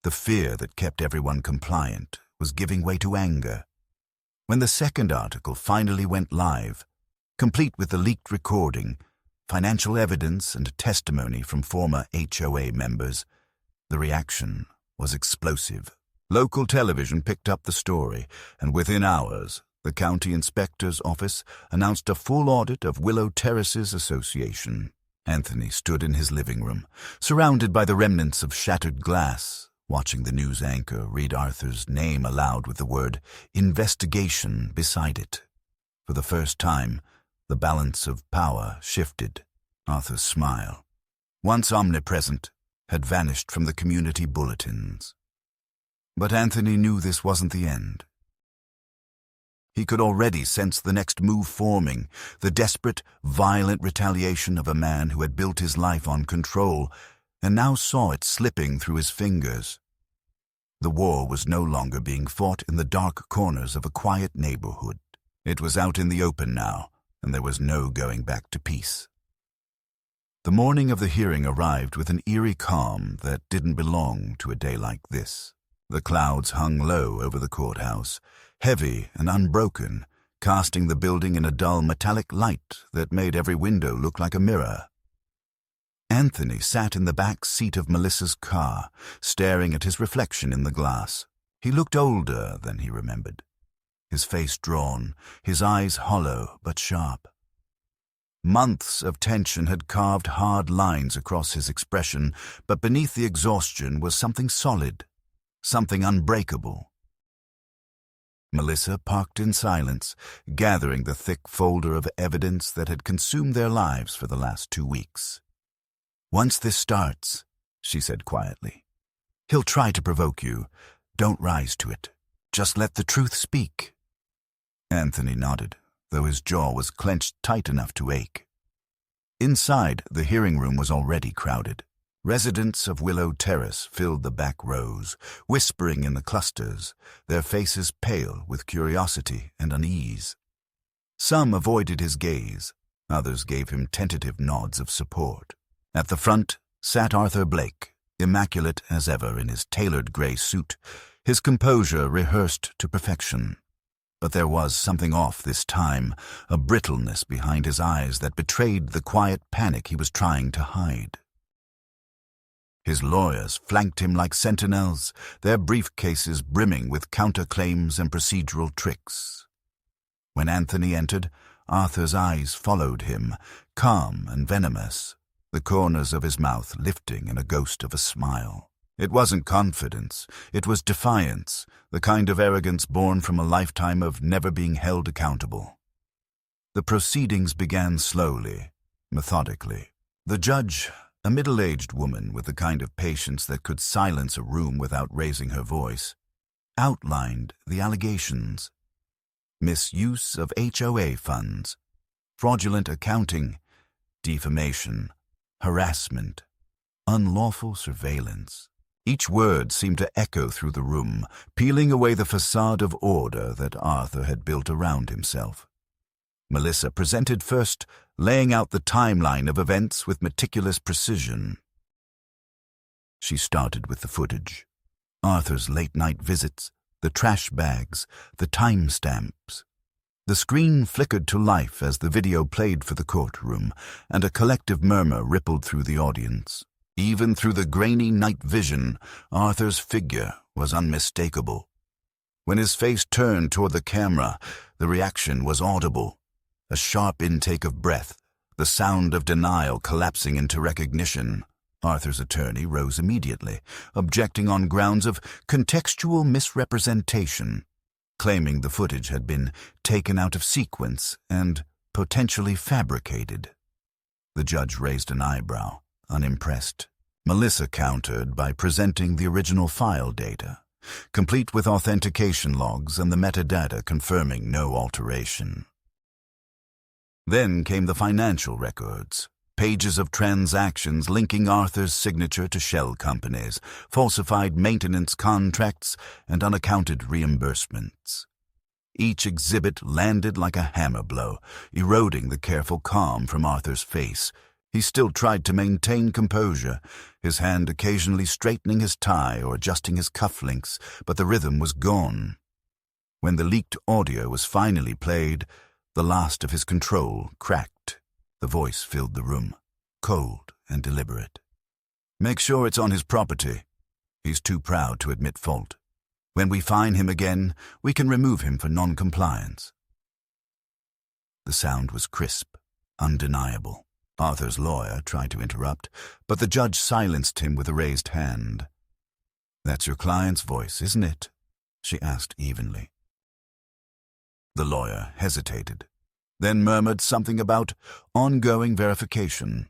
The fear that kept everyone compliant was giving way to anger. When the second article finally went live, complete with the leaked recording, financial evidence and testimony from former HOA members, the reaction was explosive. Local television picked up the story, and within hours, the county inspector's office announced a full audit of Willow Terraces Association. Anthony stood in his living room, surrounded by the remnants of shattered glass, watching the news anchor read Arthur's name aloud with the word investigation beside it. For the first time, the balance of power shifted. Arthur's smile, once omnipresent, had vanished from the community bulletins. But Anthony knew this wasn't the end. He could already sense the next move forming, the desperate, violent retaliation of a man who had built his life on control and now saw it slipping through his fingers. The war was no longer being fought in the dark corners of a quiet neighborhood. It was out in the open now, and there was no going back to peace. The morning of the hearing arrived with an eerie calm that didn't belong to a day like this. The clouds hung low over the courthouse, heavy and unbroken, casting the building in a dull metallic light that made every window look like a mirror. Anthony sat in the back seat of Melissa's car, staring at his reflection in the glass. He looked older than he remembered, his face drawn, his eyes hollow but sharp. Months of tension had carved hard lines across his expression, but beneath the exhaustion was something solid, something unbreakable. Melissa parked in silence, gathering the thick folder of evidence that had consumed their lives for the last 2 weeks. "Once this starts," she said quietly, "he'll try to provoke you. Don't rise to it. Just let the truth speak." Anthony nodded, though his jaw was clenched tight enough to ache. Inside, the hearing room was already crowded. Residents of Willow Terrace filled the back rows, whispering in the clusters, their faces pale with curiosity and unease. Some avoided his gaze, others gave him tentative nods of support. At the front sat Arthur Blake, immaculate as ever in his tailored gray suit, his composure rehearsed to perfection. But there was something off this time, a brittleness behind his eyes that betrayed the quiet panic he was trying to hide. His lawyers flanked him like sentinels, their briefcases brimming with counterclaims and procedural tricks. When Anthony entered, Arthur's eyes followed him, calm and venomous, the corners of his mouth lifting in a ghost of a smile. It wasn't confidence, it was defiance, the kind of arrogance born from a lifetime of never being held accountable. The proceedings began slowly, methodically. The judge, a middle-aged woman with the kind of patience that could silence a room without raising her voice, outlined the allegations: misuse of HOA funds, fraudulent accounting, defamation, harassment, unlawful surveillance. Each word seemed to echo through the room, peeling away the facade of order that Arthur had built around himself. Melissa presented first, laying out the timeline of events with meticulous precision. She started with the footage: Arthur's late-night visits, the trash bags, the timestamps. The screen flickered to life as the video played for the courtroom, and a collective murmur rippled through the audience. Even through the grainy night vision, Arthur's figure was unmistakable. When his face turned toward the camera, the reaction was audible. A sharp intake of breath, the sound of denial collapsing into recognition. Arthur's attorney rose immediately, objecting on grounds of contextual misrepresentation, claiming the footage had been taken out of sequence and potentially fabricated. The judge raised an eyebrow, unimpressed. Melissa countered by presenting the original file data, complete with authentication logs and the metadata confirming no alteration. Then came the financial records, pages of transactions linking Arthur's signature to shell companies, falsified maintenance contracts, and unaccounted reimbursements. Each exhibit landed like a hammer blow, eroding the careful calm from Arthur's face, He still tried to maintain composure, his hand occasionally straightening his tie or adjusting his cufflinks, but the rhythm was gone. When the leaked audio was finally played, the last of his control cracked. The voice filled the room, cold and deliberate. "Make sure it's on his property. He's too proud to admit fault. When we fine him again, we can remove him for non-compliance." The sound was crisp, undeniable. Arthur's lawyer tried to interrupt, but the judge silenced him with a raised hand. "That's your client's voice, isn't it?" she asked evenly. The lawyer hesitated, then murmured something about ongoing verification.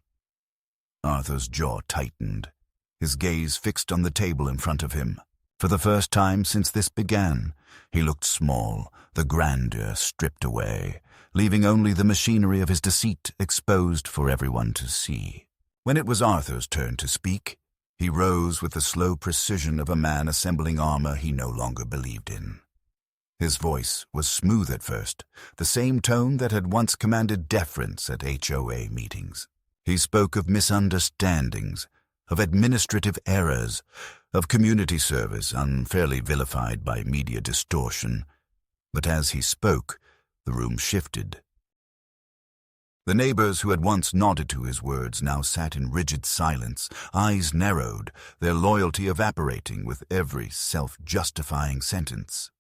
Arthur's jaw tightened, his gaze fixed on the table in front of him. For the first time since this began, he looked small, the grandeur stripped away, leaving only the machinery of his deceit exposed for everyone to see. When it was Arthur's turn to speak, he rose with the slow precision of a man assembling armor he no longer believed in. His voice was smooth at first, the same tone that had once commanded deference at HOA meetings. He spoke of misunderstandings, of administrative errors, of community service unfairly vilified by media distortion. But as he spoke, the room shifted. The neighbors who had once nodded to his words now sat in rigid silence, eyes narrowed, their loyalty evaporating with every self-justifying sentence.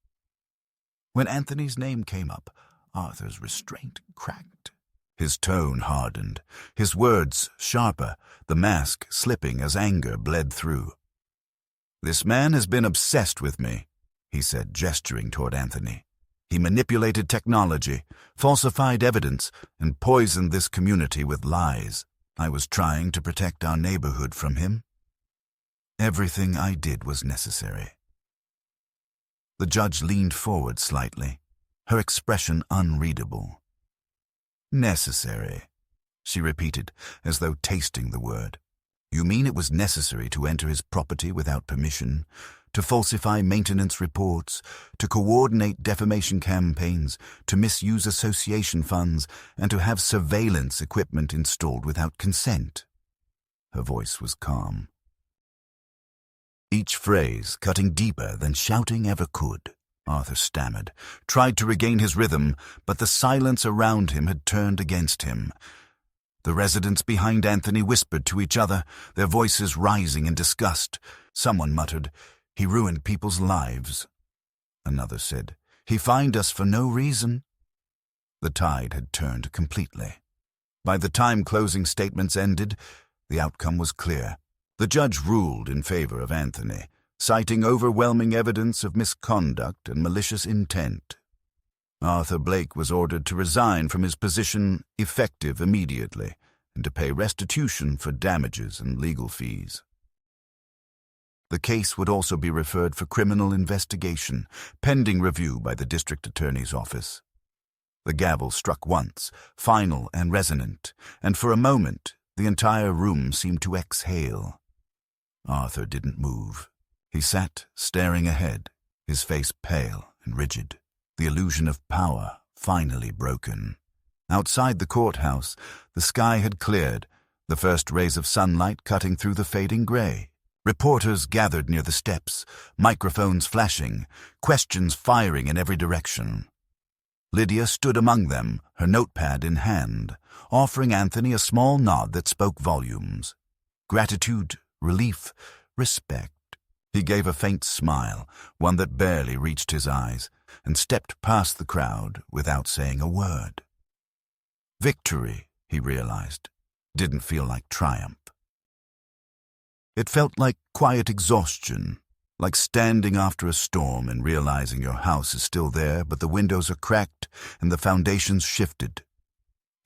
When Anthony's name came up, Arthur's restraint cracked. His tone hardened, his words sharper, the mask slipping as anger bled through. "This man has been obsessed with me," he said, gesturing toward Anthony. "He manipulated technology, falsified evidence, and poisoned this community with lies. I was trying to protect our neighborhood from him. Everything I did was necessary." The judge leaned forward slightly, her expression unreadable. "Necessary," she repeated, as though tasting the word. "You mean it was necessary to enter his property without permission, to falsify maintenance reports, to coordinate defamation campaigns, to misuse association funds, and to have surveillance equipment installed without consent?" Her voice was calm. Each phrase cutting deeper than shouting ever could. Arthur stammered, tried to regain his rhythm, but the silence around him had turned against him. The residents behind Anthony whispered to each other, their voices rising in disgust. Someone muttered, "He ruined people's lives." Another said, "He fined us for no reason." The tide had turned completely. By the time closing statements ended, the outcome was clear. The judge ruled in favor of Anthony, citing overwhelming evidence of misconduct and malicious intent. Arthur Blake was ordered to resign from his position effective immediately and to pay restitution for damages and legal fees. The case would also be referred for criminal investigation, pending review by the district attorney's office. The gavel struck once, final and resonant, and for a moment the entire room seemed to exhale. Arthur didn't move. He sat, staring ahead, his face pale and rigid, the illusion of power finally broken. Outside the courthouse, the sky had cleared, the first rays of sunlight cutting through the fading gray. Reporters gathered near the steps, microphones flashing, questions firing in every direction. Lydia stood among them, her notepad in hand, offering Anthony a small nod that spoke volumes. Gratitude, relief, respect. He gave a faint smile, one that barely reached his eyes, and stepped past the crowd without saying a word. Victory, he realized, didn't feel like triumph. It felt like quiet exhaustion, like standing after a storm and realizing your house is still there, but the windows are cracked and the foundations shifted.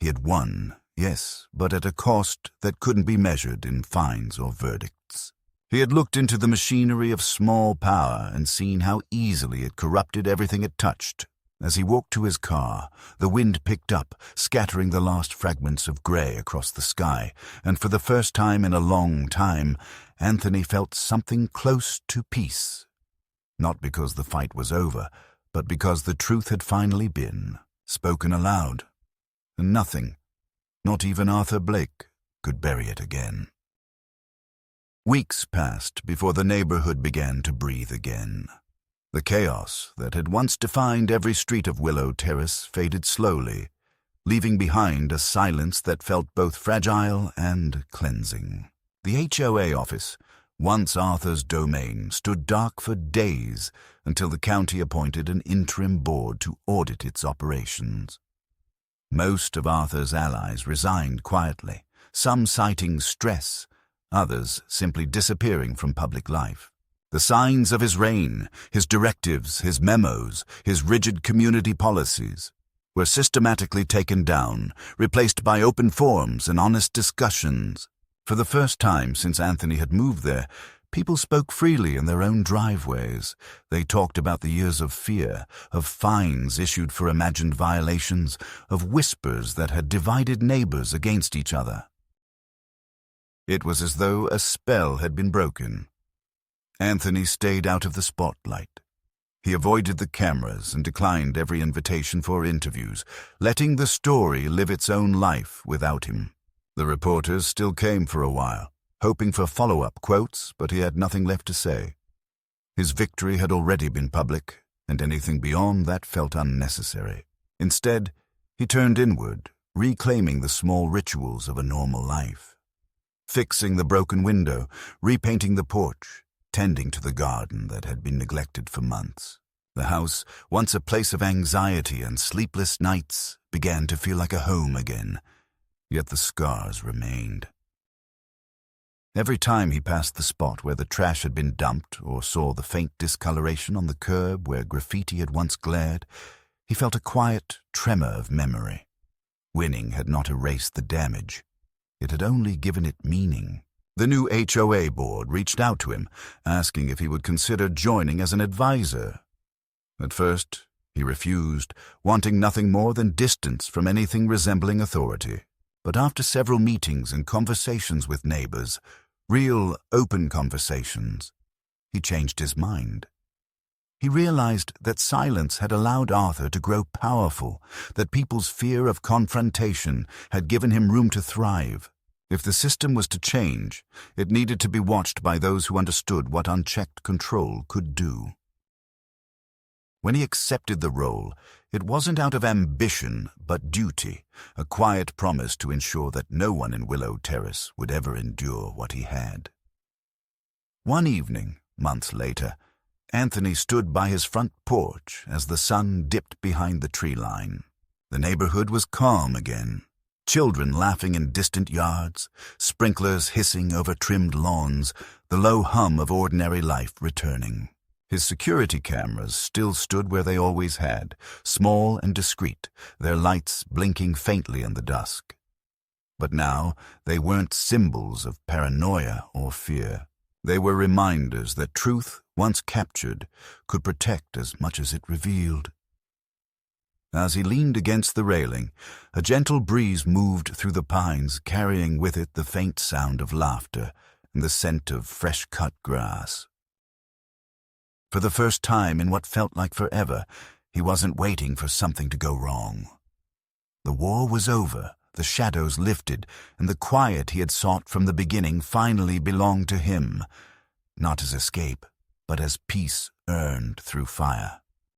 He had won, yes, but at a cost that couldn't be measured in fines or verdicts. He had looked into the machinery of small power and seen how easily it corrupted everything it touched. As he walked to his car, the wind picked up, scattering the last fragments of gray across the sky, and for the first time in a long time, Anthony felt something close to peace. Not because the fight was over, but because the truth had finally been spoken aloud. And nothing, not even Arthur Blake, could bury it again. Weeks passed before the neighborhood began to breathe again. The chaos that had once defined every street of Willow Terrace faded slowly, leaving behind a silence that felt both fragile and cleansing. The HOA office, once Arthur's domain, stood dark for days until the county appointed an interim board to audit its operations. Most of Arthur's allies resigned quietly, some citing stress, others simply disappearing from public life. The signs of his reign, his directives, his memos, his rigid community policies, were systematically taken down, replaced by open forums and honest discussions. For the first time since Anthony had moved there, people spoke freely in their own driveways. They talked about the years of fear, of fines issued for imagined violations, of whispers that had divided neighbors against each other. It was as though a spell had been broken. Anthony stayed out of the spotlight. He avoided the cameras and declined every invitation for interviews, letting the story live its own life without him. The reporters still came for a while, hoping for follow-up quotes, but he had nothing left to say. His victory had already been public, and anything beyond that felt unnecessary. Instead, he turned inward, reclaiming the small rituals of a normal life. Fixing the broken window, repainting the porch, tending to the garden that had been neglected for months. The house, once a place of anxiety and sleepless nights, began to feel like a home again, yet the scars remained. Every time he passed the spot where the trash had been dumped or saw the faint discoloration on the curb where graffiti had once glared, he felt a quiet tremor of memory. Winning had not erased the damage. It had only given it meaning. The new HOA board reached out to him, asking if he would consider joining as an advisor. At first, he refused, wanting nothing more than distance from anything resembling authority. But after several meetings and conversations with neighbors, real, open conversations, he changed his mind. He realized that silence had allowed Arthur to grow powerful, that people's fear of confrontation had given him room to thrive. If the system was to change, it needed to be watched by those who understood what unchecked control could do. When he accepted the role, it wasn't out of ambition but duty, a quiet promise to ensure that no one in Willow Terrace would ever endure what he had. One evening, months later, Anthony stood by his front porch as the sun dipped behind the tree line. The neighborhood was calm again. Children laughing in distant yards, sprinklers hissing over trimmed lawns, the low hum of ordinary life returning. His security cameras still stood where they always had, small and discreet, their lights blinking faintly in the dusk. But now they weren't symbols of paranoia or fear. They were reminders that truth, once captured, could protect as much as it revealed. As he leaned against the railing, a gentle breeze moved through the pines, carrying with it the faint sound of laughter and the scent of fresh-cut grass. For the first time in what felt like forever, he wasn't waiting for something to go wrong. The war was over, the shadows lifted, and the quiet he had sought from the beginning finally belonged to him, not as escape, but as peace earned through fire.